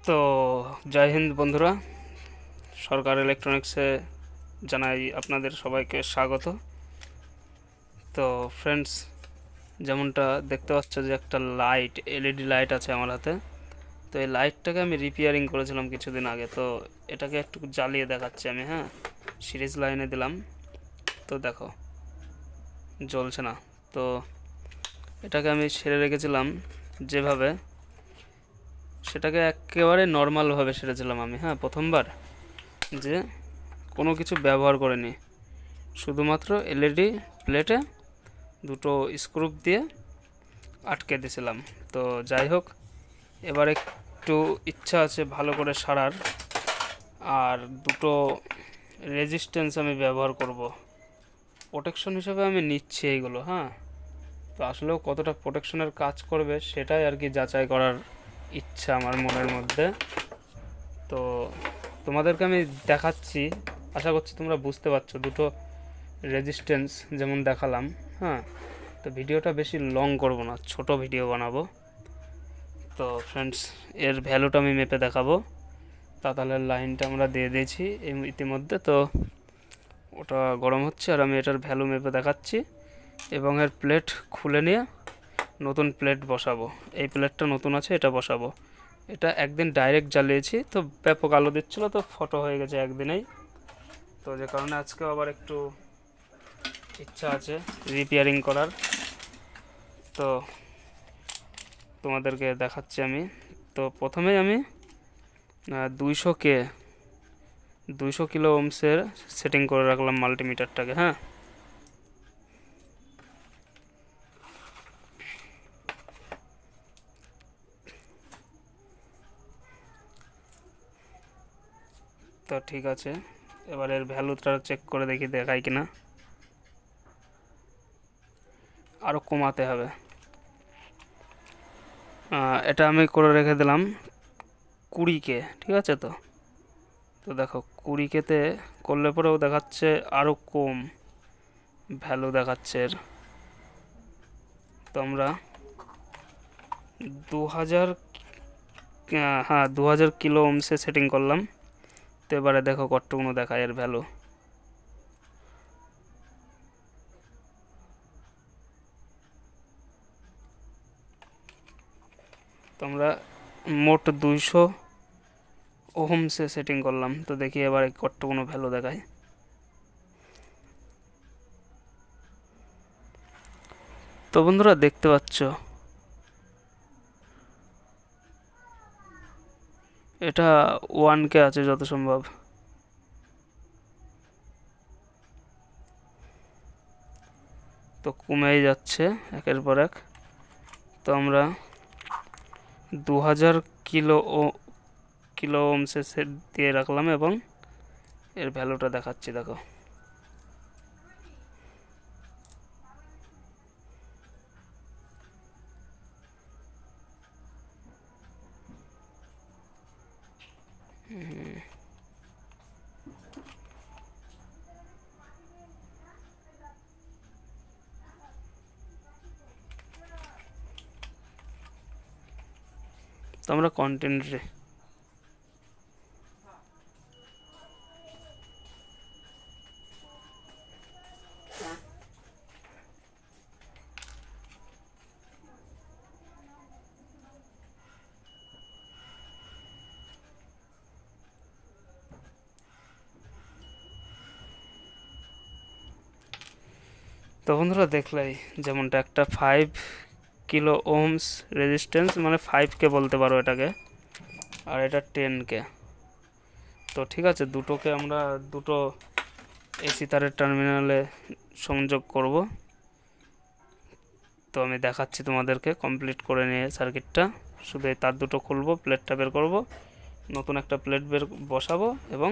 তো জয় হিন্দ বন্ধুরা, সরকার ইলেকট্রনিক্সে জানাই আপনাদের সবাইকে স্বাগত। তো ফ্রেন্ডস, যেমনটা দেখতে পাচ্ছ যে একটা লাইট, এলইডি লাইট আছে আমার হাতে। তো এই লাইটটাকে আমি রিপেয়ারিং করেছিলাম কিছুদিন আগে। তো এটাকে একটু জ্বালিয়ে দেখাচ্ছি আমি। হ্যাঁ, সিরিজ লাইনে দিলাম, তো দেখো জ্বলছে না। তো এটাকে আমি সেরে রেখেছিলাম যেভাবে, সেটাকে একেবারে নর্মালভাবে সেরেছিলাম আমি। হ্যাঁ, প্রথমবার যে কোনো কিছু ব্যবহার করিনি, শুধুমাত্র এলইডি প্লেটে দুটো স্ক্রু দিয়ে আটকে দিয়েছিলাম। তো যাই হোক, এবার একটু ইচ্ছা আছে ভালো করে সারার, আর দুটো রেজিস্ট্যান্স আমি ব্যবহার করব প্রোটেকশন হিসেবে। আমি নিচ্ছি এইগুলো। হ্যাঁ, তো আসলেও কতটা প্রোটেকশনের কাজ করবে সেটাই আর কি যাচাই করার ইচ্ছা আমার মনের মধ্যে। তো তোমাদেরকে আমি দেখাচ্ছি, আশা করছি তোমরা বুঝতে পারছো। দুটো রেজিস্ট্যান্স যেমন দেখালাম। হ্যাঁ, তো ভিডিওটা বেশি লং করব না, ছোট ভিডিও বানাবো। তো ফ্রেন্ডস, এর ভ্যালুটা আমি মেপে দেখাবো। তাহলে লাইনটা আমরা দিয়ে দিয়েছি ইতিমধ্যে। তো ওটা গরম হচ্ছে আর আমি এটার ভ্যালু মেপে দেখাচ্ছি, এবং এর প্লেট খুলে নিয়ে নতুন প্লেট বসাবো। এই প্লেটটা নতুন আছে, এটা বসাবো। এটা একদিন ডাইরেক্ট জ্বালিয়েছি, তো ব্যাপক আলো দিচ্ছিলো, তো ফটো হয়ে গেছে একদিনেই। তো যে কারণে আজকে আবার একটু ইচ্ছা আছে রিপেয়ারিং করার। তো তোমাদেরকে দেখাচ্ছি আমি। তো প্রথমেই আমি 200 কিলো ওমসের সেটিং করে রাখলাম মাল্টিমিটারটাকে। হ্যাঁ, তো ঠিক আছে, এবার এর ভ্যালুটা চেক করে দেখি দেখায় কিনা। আরও কমাতে হবে। এটা আমি করে রেখে দিলাম 20K, ঠিক আছে। তো তো দেখো 20Kতে করলে পরেও দেখাচ্ছে আরও কম ভ্যালু দেখাচ্ছে এর। তো আমরা 2000, হ্যাঁ 2000 কিলো ওমসে সেটিং করলাম। তো এবারে দেখো কতটুকুনো দেখায় এর ভ্যালু। তো আমরা মোট 200 ওহমসে সেটিং করলাম। তো দেখি এবারে কতটুকুনো ভ্যালু দেখায়। তো বন্ধুরা দেখতে পাচ্ছ, এটা 1K আছে যত সম্ভব। তো কমেই যাচ্ছে একের পর এক। তো আমরা 2000 কিলো ওমসে সেট দিয়ে রাখলাম, এবং এর ভ্যালুটা দেখাচ্ছি দেখো। তো আমরা কন্টিনিউটি, তো বন্ধুরা দেখলেই, যেমনটা একটা 5 কিলো ওহমস রেজিস্ট্যান্স, মানে 5K বলতে পারো এটাকে, আর এটা 10K। তো ঠিক আছে, দুটোকে আমরা দুটো এসি তারের টার্মিনালে সংযোগ করব। তো আমি দেখাচ্ছি তোমাদেরকে কমপ্লিট করে নিয়ে সার্কিটটা। শুধু এই তার দুটো খুলবো, প্লেটটা বের করব, নতুন একটা প্লেট বসাবো, এবং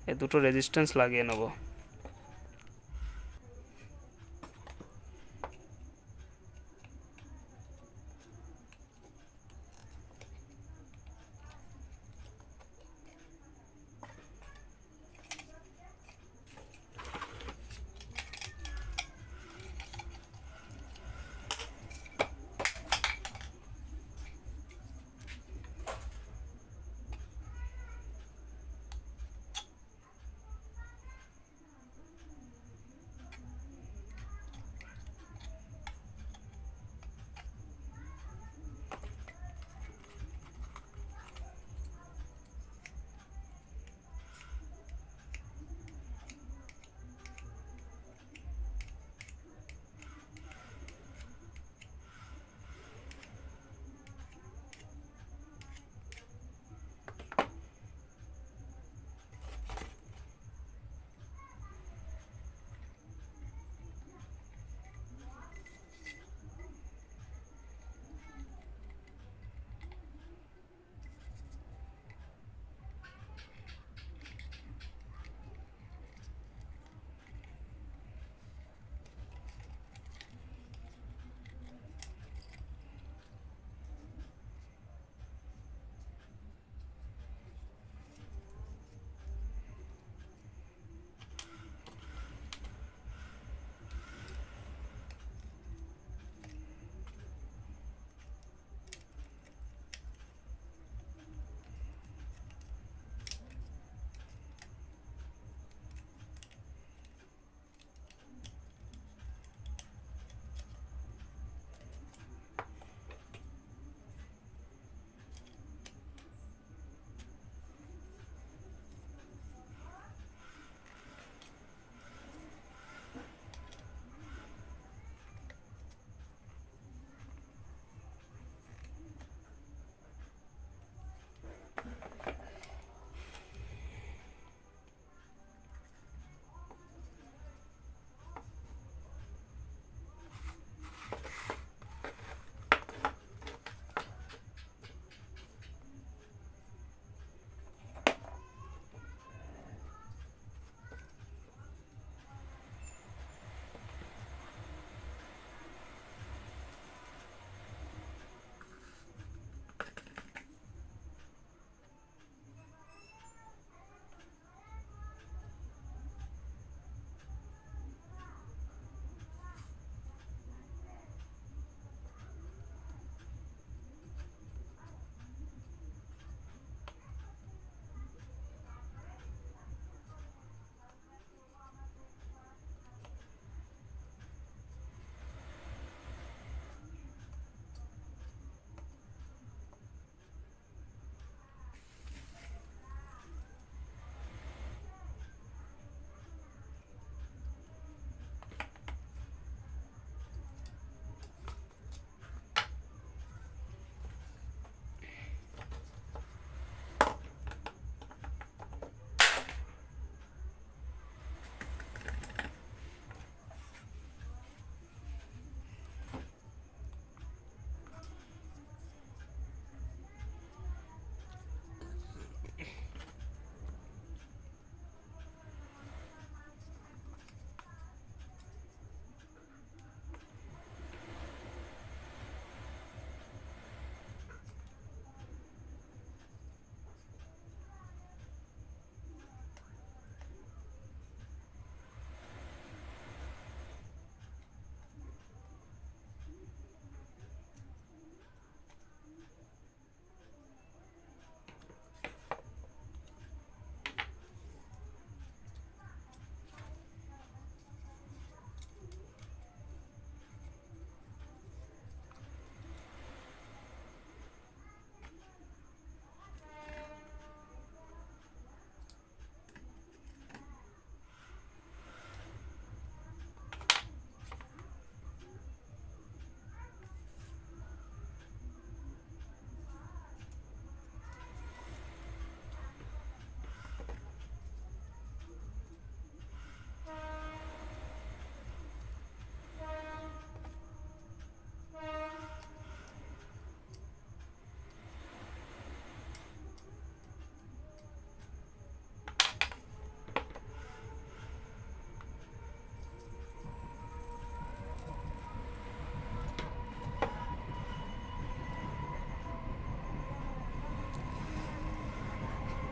এই দুটো রেজিস্ট্যান্স লাগিয়ে নেব।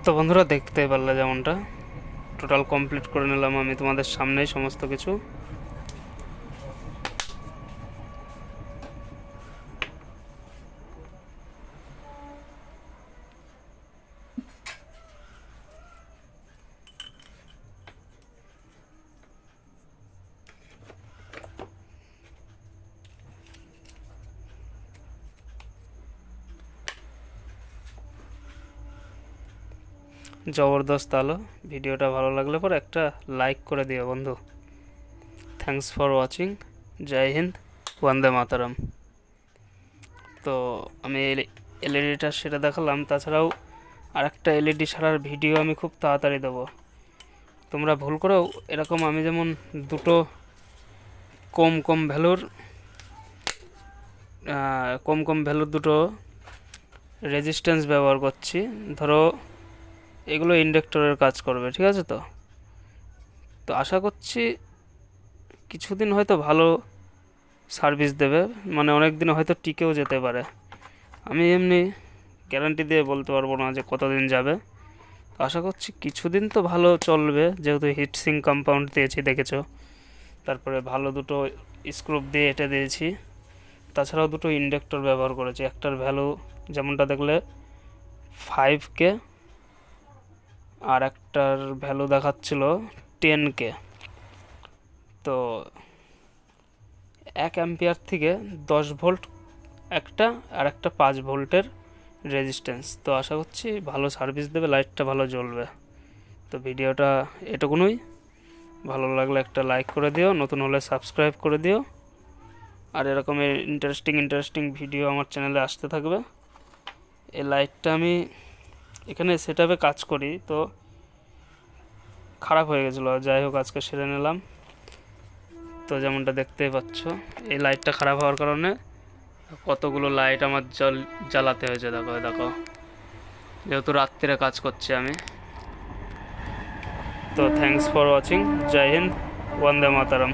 তো বন্ধুরা দেখতেই পারলে যেমনটা টোটাল কমপ্লিট করে নিলাম আমি তোমাদের সামনেই সমস্ত কিছু। জবরদস্ত আলো। ভিডিওটা ভালো লাগলে পর একটা লাইক করে দিও বন্ধু। Thanks for watching. জয় হিন্দ, বন্দে মাতারাম। তো আমি এলইডিটা সেটা দেখালাম, তাছাড়াও আরেকটা এলইডি সারার ভিডিও আমি খুব তাড়াতাড়ি দেবো। তোমরা ভুল করেও এরকম আমি যেমন দুটো কম ভ্যালুর দুটো রেজিস্ট্যান্স ব্যবহার করছি। ধরো এগুলো ইন্ডাক্টরের কাজ করবে, ঠিক আছে? তো আশা করছি কিছুদিন হয়তো ভালো সার্ভিস দেবে, মানে অনেক দিন হয়তো টিকেও যেতে পারে। আমি এমনি গ্যারান্টি দিয়ে বলতে পারবো না যে কতদিন যাবে। আশা করছি কিছুদিন তো ভালো চলবে, যেহেতু হিটসিং কম্পাউন্ড দিয়েছি দেখেছো। তারপরে ভালো দুটো স্ক্রুপ দিয়ে এঁটে দিয়েছি। তাছাড়াও দুটো ইন্ডাক্টর ব্যবহার করেছি। একটার ভ্যালু যেমনটা দেখলে 5K, আর একটার ভ্যালু দেখাচ্ছিল 10K। তো 1 অ্যাম্পিয়ার থেকে 10 ভোল্ট একটা, আর একটা 5 ভোল্টের রেজিস্ট্যান্স। তো আশা করছি ভালো সার্ভিস দেবে, লাইটটা ভালো জ্বলবে। তো ভিডিওটা এটুকুনই। ভালো লাগলে একটা লাইক করে দিও, নতুন হলে সাবস্ক্রাইব করে দিও। আর এরকমের ইন্টারেস্টিং ভিডিও আমার চ্যানেলে আসতে থাকবে। এই লাইটটা আমি এখানে সেটআপে কাজ করি, তো খারাপ হয়ে গেছিলো, যাই হোক আজকে সেরে নিলাম। তো যেমনটা দেখতেই পাচ্ছ, এই লাইটটা খারাপ হওয়ার কারণে কতগুলো লাইট আমার জ্বালাতে হয়েছে। দেখো যেহেতু রাত্রিরে কাজ করছি আমি। তো থ্যাঙ্কস ফর ওয়াচিং। জয় হিন্দ, বন্দে মাতারাম।